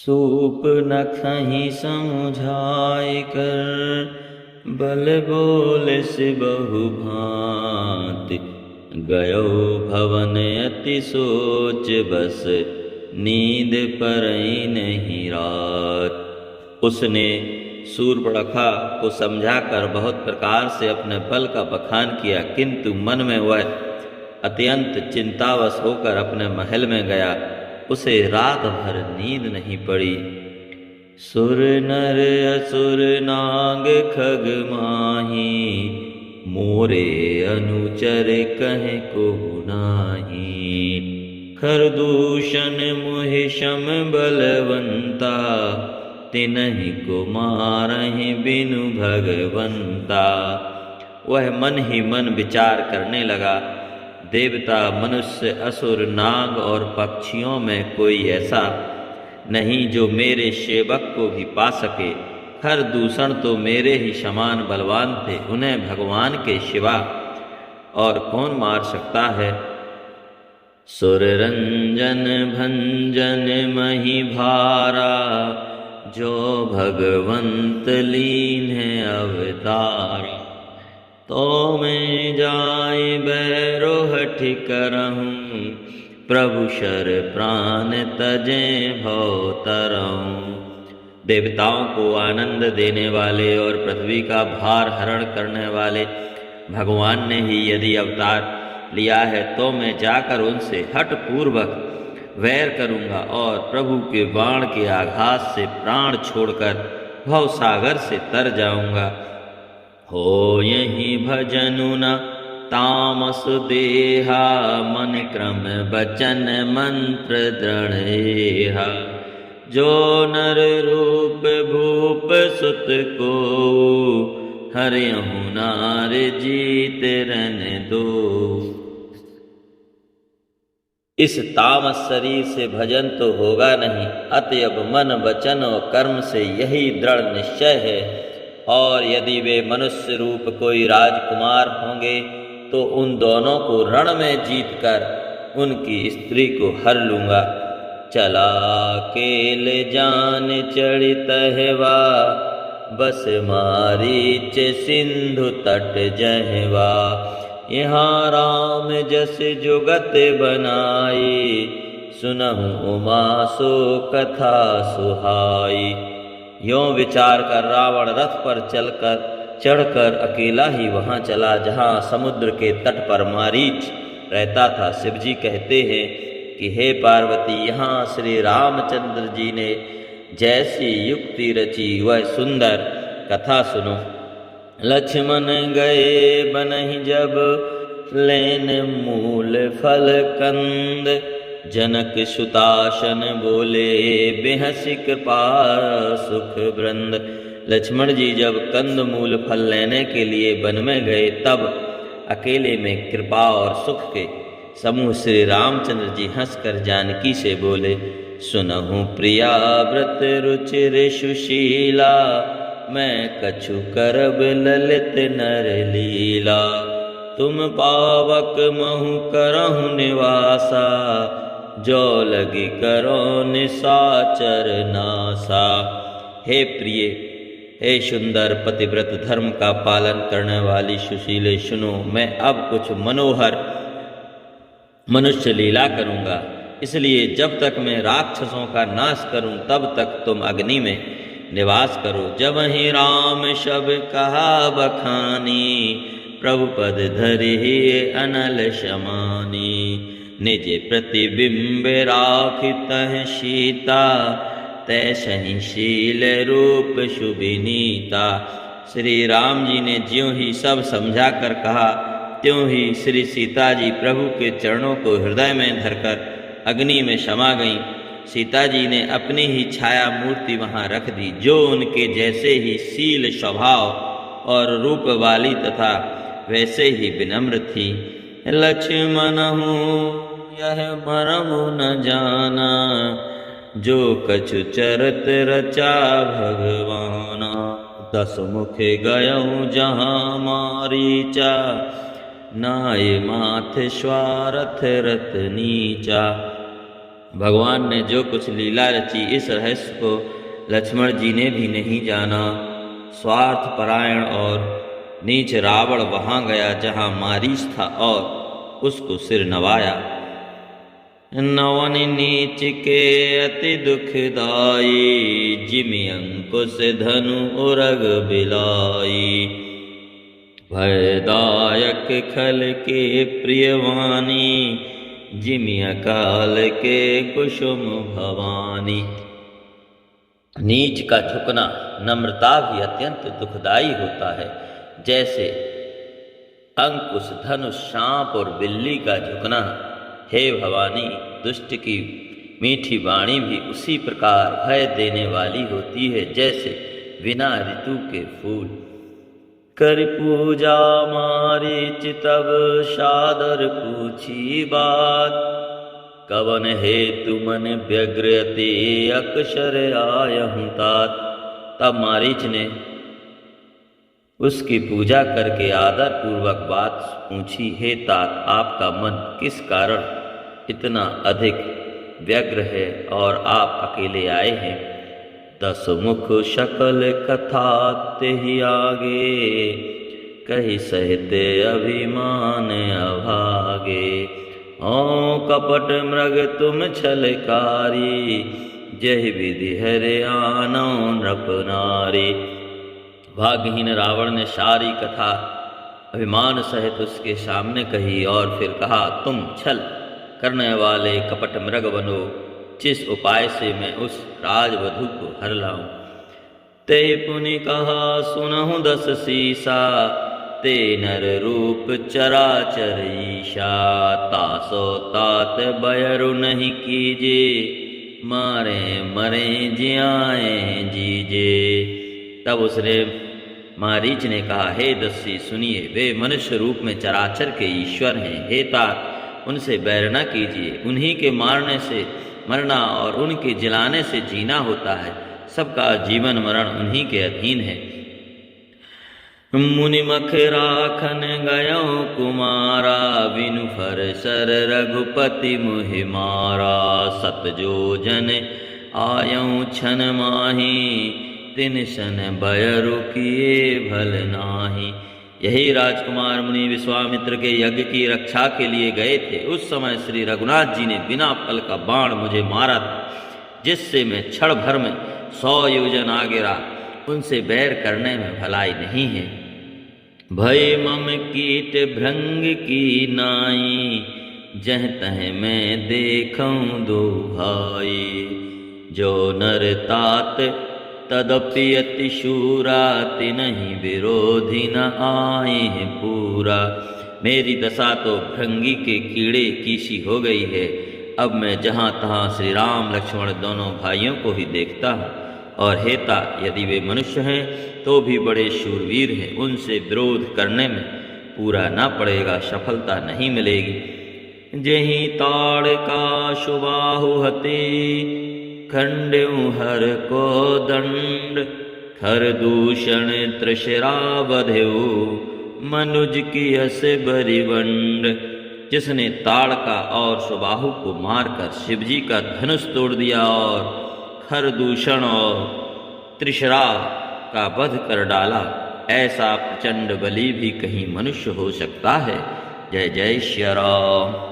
Soup नखहि समुझाय कर, बल बोल से बहु भांति। गयो भवन अति सोच बस, नींद परई नहीं रात। उसने शूर्पणखा को समझाकर बहुत प्रकार से अपने बल का बखान किया, किंतु मन में वह अत्यंत चिंतावश होकर अपने महल में गया। उसे रात भर नींद नहीं पड़ी। सुर नर असुर नाग खग माही, मोरे अनुचर कहे को नाही। खरदूषण मोहि शम बलवंता, तिनहि को मारहि बिनु भगवंता। वह मन ही मन विचार करने लगा, देवता मनुष्य असुर नाग और पक्षियों में कोई ऐसा नहीं जो मेरे सेवक को भी पा सके। खरदूषण तो मेरे ही समान बलवान थे, उन्हें भगवान के सिवा और कौन मार सकता है। सुर रंजन भंजन मही भारा, जो भगवंत लीन है अवतारा। तो मैं जाय बैरो हठ करहूँ, प्रभु शर प्राण तजे भव तरऊँ। देवताओं को आनंद देने वाले और पृथ्वी का भार हरण करने वाले भगवान ने ही यदि अवतार लिया है, तो मैं जाकर उनसे हठ पूर्वक वैर करूँगा और प्रभु के बाण के आघात से प्राण छोड़कर भव सागर से तर जाऊँगा। हो यही भजनु न तामस देहा, मन क्रम बचन मंत्र दृढ़ेहा। जो नर रूप भूप सुत को, हरिहु नार जीत रन दो। इस तामस शरीर से भजन तो होगा नहीं, अतएव मन वचन और कर्म से यही दृढ़ निश्चय है। और यदि वे मनुष्य रूप कोई राजकुमार होंगे, तो उन दोनों को रण में जीतकर उनकी स्त्री को हर लूँगा। चला केल जान चढ़ित हेवा, बस मारीच सिंधु तट जहवा। यहाँ राम जस जुगत बनाई, सुनहु उमा सो कथा सुहाई। यों विचार कर रावण रथ पर चढ़कर अकेला ही वहाँ चला, जहाँ समुद्र के तट पर मारीच रहता था। शिवजी कहते हैं कि हे पार्वती, यहाँ श्री रामचंद्र जी ने जैसी युक्ति रची वह सुंदर कथा सुनो। लक्ष्मण गए बनहि जब, लेन मूल फल कंद। जनक सुतासन बोले, बेहसि कृपा सुख वृंद। लक्ष्मण जी जब कंद मूल फल लेने के लिए वन में गए, तब अकेले में कृपा और सुख के समूह श्री रामचंद्र जी हंसकर जानकी से बोले, सुनहु प्रिया व्रत रुचिर सुशीला। मैं कछु करब ललित नर लीला। तुम पावक महु करहु निवासा, जो लगी करो निशाचर नासा। हे प्रिय, हे सुंदर पतिव्रत धर्म का पालन करने वाली सुशीले, सुनो, मैं अब कुछ मनोहर मनुष्य लीला करूँगा। इसलिए जब तक मैं राक्षसों का नाश करूँ, तब तक तुम अग्नि में निवास करो। जब ही राम शब कहा बखानी, प्रभु पद धरि अनल शमानी। निज प्रतिबिंब राखितहि सीता, तैसहि शील रूप शुभिनीता। श्री राम जी ने ज्यों ही सब समझा कर कहा, त्यों ही श्री सीता जी प्रभु के चरणों को हृदय में धरकर अग्नि में समा गईं। सीता जी ने अपनी ही छाया मूर्ति वहाँ रख दी, जो उनके जैसे ही शील स्वभाव और रूप वाली तथा वैसे ही विनम्र थी। लक्ष्मण हूँ यह मरम न जाना, जो कछु चरत रचा भगवाना। 10 मुख गयऊँ जहाँ मारीचा, नाय माथ स्वारथ रत नीचा। भगवान ने जो कुछ लीला रची, इस रहस्य को लक्ष्मण जी ने भी नहीं जाना। स्वार्थ परायण और नीच रावण वहां गया जहां मारीच था और उसको सिर नवाया। नवन नीच के अति दुखदाई, जिमि अंकुश धनु उरग बिलाई। भयदायक खल के प्रियवानी, जिमि अकाल के कुसुम भवानी। नीच का झुकना नम्रता भी अत्यंत दुखदाई होता है, जैसे अंकुश धनुष सांप और बिल्ली का झुकना। हे भवानी, दुष्ट की मीठी वाणी भी उसी प्रकार भय देने वाली होती है जैसे बिना ऋतु के फूल। कर पूजा मारीच तब सादर पूछी बात, कवन हेतु मन व्यग्रते अक्षर आयहूं तात। तब मारीच ने उसकी पूजा करके आदर पूर्वक बात पूछी, हे तात, आपका मन किस कारण इतना अधिक व्यग्र है और आप अकेले आए हैं। 10 मुख शकल कथा तेहि आगे, कही सहिते अभिमान अभागे। ओ कपट मृग तुम छलकारी, जय विधि हरे आनो नृप नारी। भाग्यहीन रावण ने सारी कथा अभिमान सहित उसके सामने कही और फिर कहा, तुम छल करने वाले कपट मृग बनो, जिस उपाय से मैं उस राजवधू को हर लाऊं। ते पुनि कहा सुनहु 10 सीसा, ते नर रूप चराचर ईशा। तासो तात बयरु नहीं कीजे, मारे मरे जियाए जीजे। तब उसने मारीच ने कहा, हे दस्सी सुनिए, वे मनुष्य रूप में चराचर के ईश्वर हैं। हे तात, उनसे बैर न कीजिए। उन्हीं के मारने से मरना और उनके जिलाने से जीना होता है। सबका जीवन मरण उन्हीं के अधीन है। मुनि मख राखन गयो कुमारा, बिनु फर सर रघुपति मुहि मारा। सत जो जन आयऊ छन माही, तिन सन बयरु किए भल नाही। यही राजकुमार मुनि विश्वामित्र के यज्ञ की रक्षा के लिए गए थे। उस समय श्री रघुनाथ जी ने बिना फल का बाण मुझे मारा था, जिससे मैं क्षण भर में 100 योजन आगे रहा। उनसे बैर करने में भलाई नहीं है। भय मम कीट भृंग की नाई, जह तह मैं देखूं दो भाई। जो नर तात तदपि अति शूरा, तिनहि विरोधी न आए हैं पूरा। मेरी दशा तो भृंगी के कीड़े की सी हो गई है। अब मैं जहाँ तहाँ श्री राम लक्ष्मण दोनों भाइयों को ही देखता हूँ। और हेता, यदि वे मनुष्य हैं तो भी बड़े शूरवीर हैं। उनसे विरोध करने में पूरा न पड़ेगा, सफलता नहीं मिलेगी। जेहि ताड़ का सुबाहु हते, खंड्यु हर को दंड। खर दूषण त्रिशरा बधेऊ, मनुज की यस बरिवंड। जिसने ताड़ का और सुबाहु को मारकर शिवजी का धनुष तोड़ दिया और खर दूषण और त्रिशरा का वध कर डाला, ऐसा प्रचंड बली भी कहीं मनुष्य हो सकता है। जय जय श्री राम।